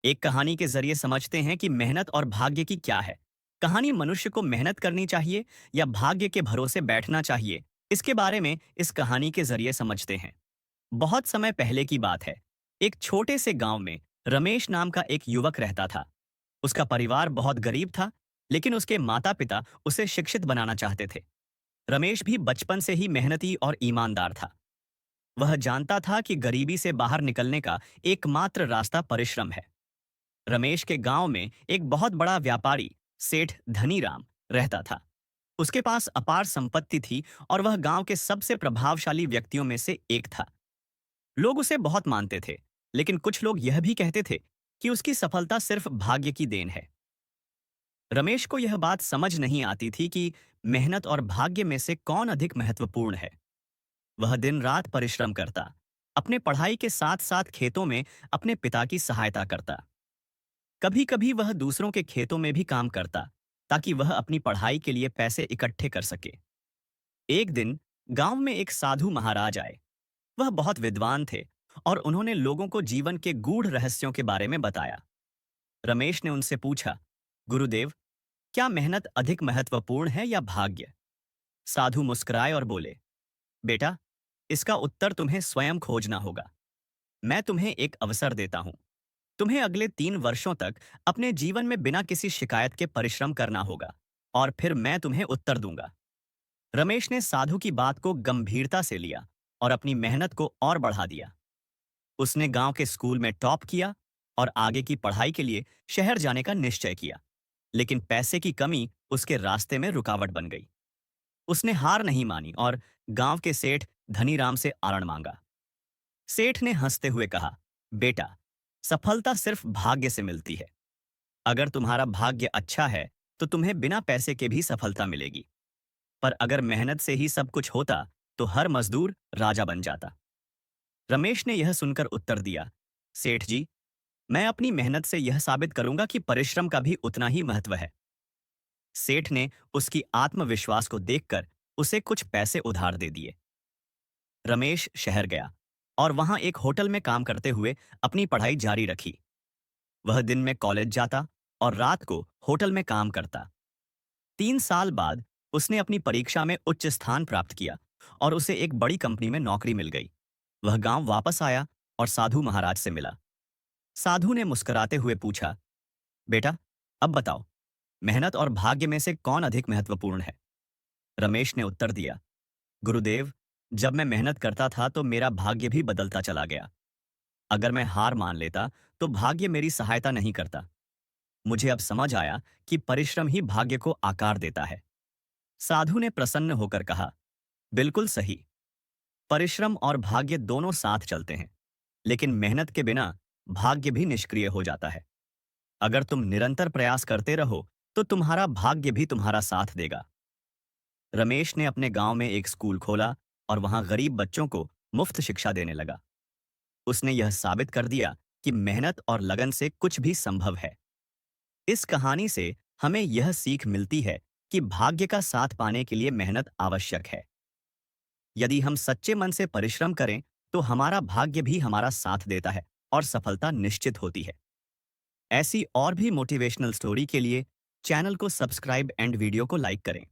एक कहानी के जरिए समझते हैं कि मेहनत और भाग्य की क्या है। कहानी मनुष्य को मेहनत करनी चाहिए या भाग्य के भरोसे बैठना चाहिए, इसके बारे में इस कहानी के जरिए समझते हैं। बहुत समय पहले की बात है। एक छोटे से गांव में रमेश नाम का एक युवक रहता था। उसका परिवार बहुत गरीब था, लेकिन उसके माता पिता उसे शिक्षित बनाना चाहते थे। रमेश भी बचपन से ही मेहनती और ईमानदार था। वह जानता था कि गरीबी से बाहर निकलने का एकमात्र रास्ता परिश्रम है। रमेश के गांव में एक बहुत बड़ा व्यापारी सेठ धनीराम रहता था। उसके पास अपार संपत्ति थी और वह गांव के सबसे प्रभावशाली व्यक्तियों में से एक था। लोग उसे बहुत मानते थे, लेकिन कुछ लोग यह भी कहते थे कि उसकी सफलता सिर्फ भाग्य की देन है। रमेश को यह बात समझ नहीं आती थी कि मेहनत और भाग्य में से कौन अधिक महत्वपूर्ण है। वह दिन रात परिश्रम करता, अपने पढ़ाई के साथ साथ खेतों में अपने पिता की सहायता करता। कभी कभी वह दूसरों के खेतों में भी काम करता, ताकि वह अपनी पढ़ाई के लिए पैसे इकट्ठे कर सके। एक दिन गांव में एक साधु महाराज आए। वह बहुत विद्वान थे और उन्होंने लोगों को जीवन के गूढ़ रहस्यों के बारे में बताया। रमेश ने उनसे पूछा, गुरुदेव, क्या मेहनत अधिक महत्वपूर्ण है या भाग्य? साधु मुस्कुराए और बोले, बेटा, इसका उत्तर तुम्हें स्वयं खोजना होगा। मैं तुम्हें एक अवसर देता हूं। तुम्हें अगले 3 वर्षों तक अपने जीवन में बिना किसी शिकायत के परिश्रम करना होगा, और फिर मैं तुम्हें उत्तर दूंगा। रमेश ने साधु की बात को गंभीरता से लिया और अपनी मेहनत को और बढ़ा दिया। उसने गांव के स्कूल में टॉप किया और आगे की पढ़ाई के लिए शहर जाने का निश्चय किया। लेकिन पैसे की कमी उसके रास्ते में रुकावट बन गई। उसने हार नहीं मानी और गांव के सेठ धनीराम से आरण मांगा। सेठ ने हंसते हुए कहा, बेटा, सफलता सिर्फ भाग्य से मिलती है। अगर तुम्हारा भाग्य अच्छा है तो तुम्हें बिना पैसे के भी सफलता मिलेगी। पर अगर मेहनत से ही सब कुछ होता तो हर मजदूर राजा बन जाता। रमेश ने यह सुनकर उत्तर दिया, सेठ जी, मैं अपनी मेहनत से यह साबित करूंगा कि परिश्रम का भी उतना ही महत्व है। सेठ ने उसकी आत्मविश्वास को देखकर उसे कुछ पैसे उधार दे दिए। रमेश शहर गया और वहां एक होटल में काम करते हुए अपनी पढ़ाई जारी रखी। वह दिन में कॉलेज जाता और रात को होटल में काम करता। 3 साल बाद उसने अपनी परीक्षा में उच्च स्थान प्राप्त किया और उसे एक बड़ी कंपनी में नौकरी मिल गई। वह गांव वापस आया और साधु महाराज से मिला। साधु ने मुस्कुराते हुए पूछा, बेटा, अब बताओ, मेहनत और भाग्य में से कौन अधिक महत्वपूर्ण है? रमेश ने उत्तर दिया, गुरुदेव, जब मैं मेहनत करता था तो मेरा भाग्य भी बदलता चला गया। अगर मैं हार मान लेता तो भाग्य मेरी सहायता नहीं करता। मुझे अब समझ आया कि परिश्रम ही भाग्य को आकार देता है। साधु ने प्रसन्न होकर कहा, बिल्कुल सही। परिश्रम और भाग्य दोनों साथ चलते हैं, लेकिन मेहनत के बिना भाग्य भी निष्क्रिय हो जाता है। अगर तुम निरंतर प्रयास करते रहो तो तुम्हारा भाग्य भी तुम्हारा साथ देगा। रमेश ने अपने गांव में एक स्कूल खोला और वहां गरीब बच्चों को मुफ्त शिक्षा देने लगा। उसने यह साबित कर दिया कि मेहनत और लगन से कुछ भी संभव है। इस कहानी से हमें यह सीख मिलती है कि भाग्य का साथ पाने के लिए मेहनत आवश्यक है। यदि हम सच्चे मन से परिश्रम करें तो हमारा भाग्य भी हमारा साथ देता है और सफलता निश्चित होती है। ऐसी और भी मोटिवेशनल स्टोरी के लिए चैनल को सब्सक्राइब एंड वीडियो को लाइक करें।